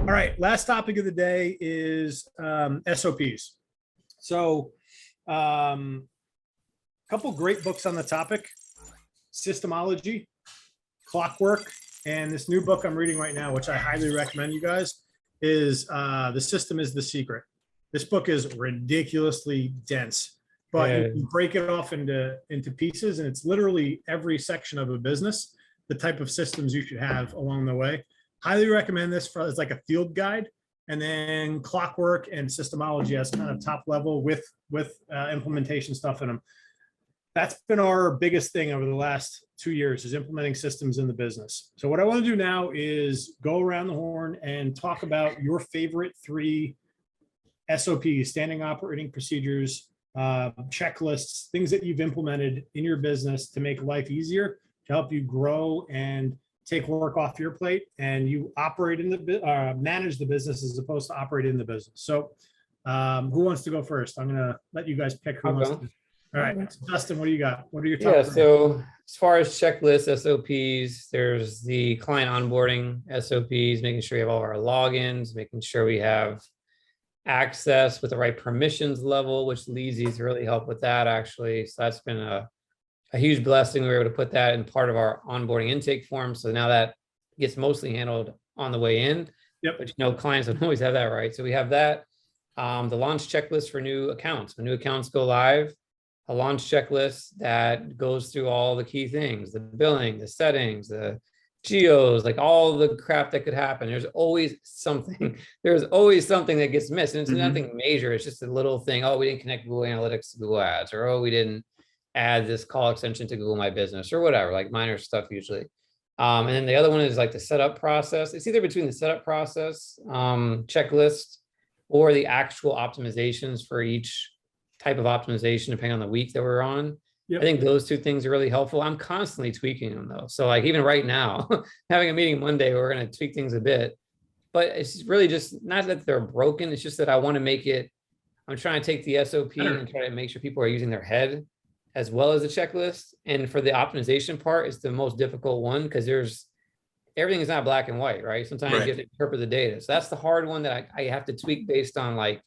All right, last topic of the day is SOPs. So a couple great books on the topic: Systemology, Clockwork, and this new book I'm reading right now, which I highly recommend you guys, is The System is the Secret. This book is ridiculously dense, but you can break it off into pieces, and it's literally every section of a business, the type of systems you should have along the way. Highly recommend this as like a field guide, and then Clockwork and Systemology as kind of top level with implementation stuff in them. That's been our biggest thing over the last 2 years, is implementing systems in the business. So what I want to do now is go around the horn and talk about your favorite 3 SOPs, standing operating procedures, checklists, things that you've implemented in your business to make life easier, to help you grow and take work off your plate, and you operate in the manage the business as opposed to operate in the business. So who wants to go first? I'm going to let you guys pick who wants to. All right, so Dustin, what do you got? What are your top? Yeah, so as far as checklists, SOPs, there's the client onboarding SOPs, making sure we have all of our logins, making sure we have access with the right permissions level, which Leazy's really helped with that, actually. So that's been a huge blessing. We were able to put that in part of our onboarding intake form. So now that gets mostly handled on the way in. Yep. But clients don't always have that right. So we have that. The launch checklist for new accounts. When new accounts go live, a launch checklist that goes through all the key things: the billing, the settings, the geos, like all the crap that could happen. There's always something. There's always something that gets missed. And it's nothing major. It's just a little thing. Oh, we didn't connect Google Analytics to Google Ads, or oh, we didn't add this call extension to Google My Business, or whatever, like minor stuff usually. And then the other one is like the setup process. It's either between the setup process checklist or the actual optimizations for each type of optimization, depending on the week that we're on. Yep. I think those 2 things are really helpful. I'm constantly tweaking them though. So like even right now, having a meeting Monday, we're going to tweak things a bit, but it's really just not that they're broken. It's just that I want to make it, I'm trying to take the SOP and try to make sure people are using their head as well as the checklist. And for the optimization part, it's the most difficult one, because everything is not black and white, right? Sometimes you have to interpret the data. So that's the hard one that I have to tweak based on like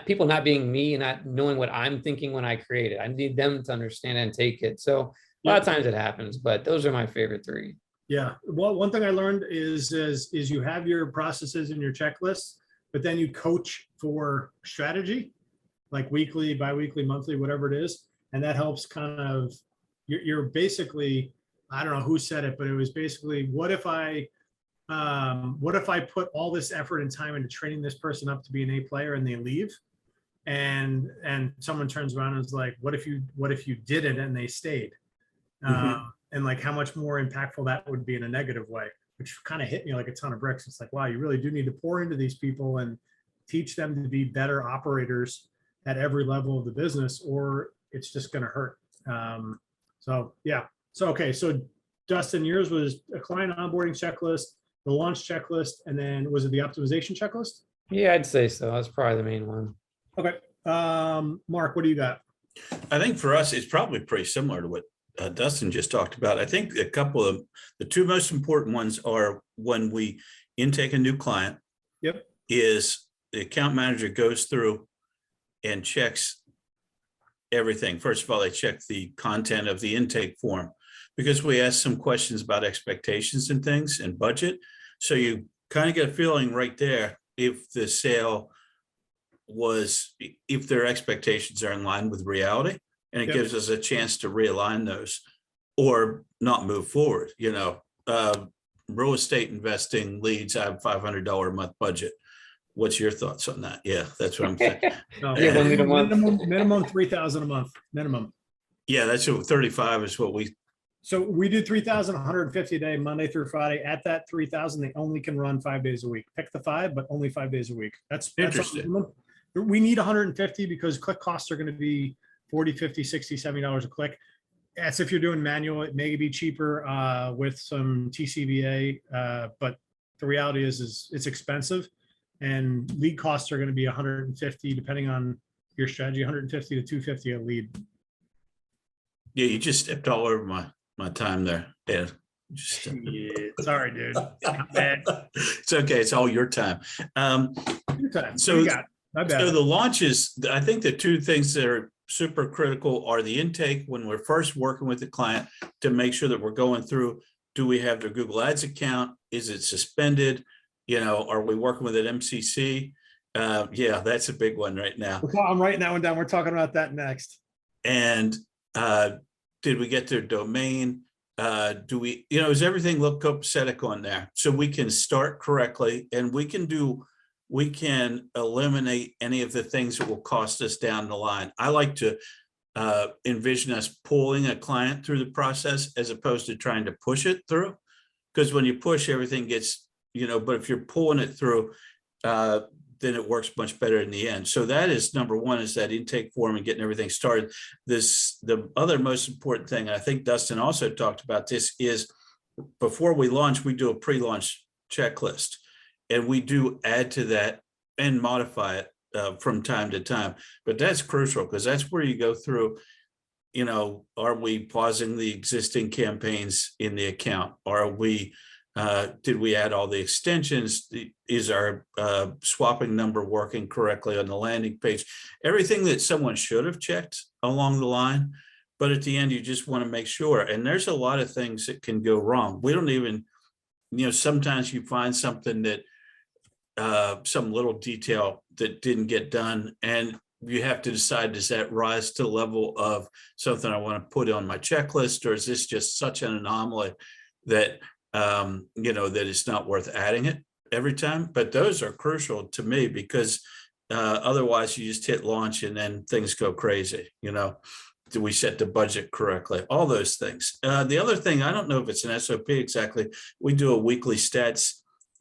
people not being me and not knowing what I'm thinking when I create it. I need them to understand and take it. So a lot of times it happens, but those are my favorite 3. Yeah. Well, one thing I learned is you have your processes and your checklists, but then you coach for strategy, like weekly, biweekly, monthly, whatever it is. And that helps kind of, you're basically, I don't know who said it, but it was basically, what if I put all this effort and time into training this person up to be an A player and they leave, and someone turns around and is like, what if you did it and they stayed? And like how much more impactful that would be in a negative way, which kind of hit me like a ton of bricks. It's like, wow, you really do need to pour into these people and teach them to be better operators at every level of the business, or it's just going to hurt. So yeah. So, okay. So Dustin, yours was a client onboarding checklist, the launch checklist, and then was it the optimization checklist? Yeah, I'd say so. That's probably the main one. Okay. Mark, what do you got? I think for us, it's probably pretty similar to what Dustin just talked about. I think a couple of the 2 most important ones are when we intake a new client. Yep. Is the account manager goes through and checks everything. First of all, they check the content of the intake form, because we ask some questions about expectations and things and budget. So you kind of get a feeling right there if the sale was, if their expectations are in line with reality, and it gives us a chance to realign those or not move forward. Real estate investing leads, I have $500 a month budget. What's your thoughts on that? Yeah, that's what I'm thinking. Minimum 3,000 a month, minimum. Yeah, that's what 35 is what we. So we do 3,150 a day, Monday through Friday. At that 3,000, they only can run 5 days a week. Pick the 5, but only 5 days a week. That's interesting. We need 150 because click costs are going to be $40, $50, $60, $70 a click. As if you're doing manual, it may be cheaper with some TCVA, but the reality is it's expensive, and lead costs are going to be 150 depending on your strategy, 150 to 250 a lead. Yeah, you just stepped all over my time there, Ed. Just, Shit. Sorry, dude. Man, it's okay. It's all your time. your time. So- So you got. My bad. So the launches, I think the two things that are super critical are the intake when we're first working with the client to make sure that we're going through, do we have their Google Ads account? Is it suspended? You know, are we working with an MCC? Yeah, that's a big one right now. I'm writing that one down. We're talking about that next. And did we get their domain? Do we, you know, does everything look copacetic on there? So we can start correctly and we can eliminate any of the things that will cost us down the line. I like to envision us pulling a client through the process as opposed to trying to push it through. Because when you push, everything gets, you know, but if you're pulling it through, then it works much better in the end. So that is number one, is that intake form and getting everything started. The other most important thing, I think Dustin also talked about this, is before we launch, we do a pre-launch checklist. And we do add to that and modify it from time to time. But that's crucial because that's where you go through, you know, are we pausing the existing campaigns in the account? Are we, did we add all the extensions? Is our swapping number working correctly on the landing page? Everything that someone should have checked along the line. But at the end, you just want to make sure. And there's a lot of things that can go wrong. We don't even, you know, sometimes you find something that some little detail that didn't get done, and you have to decide, does that rise to the level of something I want to put on my checklist, or is this just such an anomaly that you know, that it's not worth adding it every time? But those are crucial to me because otherwise you just hit launch and then things go crazy. You know, do we set the budget correctly? All those things. The other thing, I don't know if it's an SOP exactly. We do a weekly stats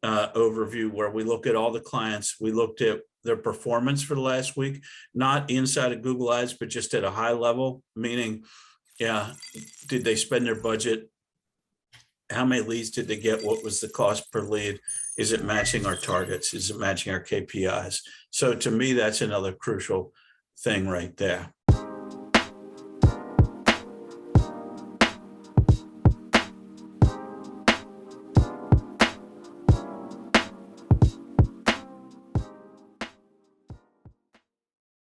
overview where we look at all the clients. We looked at their performance for the last week, not inside of Google Ads, but just at a high level, meaning, yeah, did they spend their budget? How many leads did they get? What was the cost per lead? Is it matching our targets? Is it matching our KPIs? So to me, that's another crucial thing right there.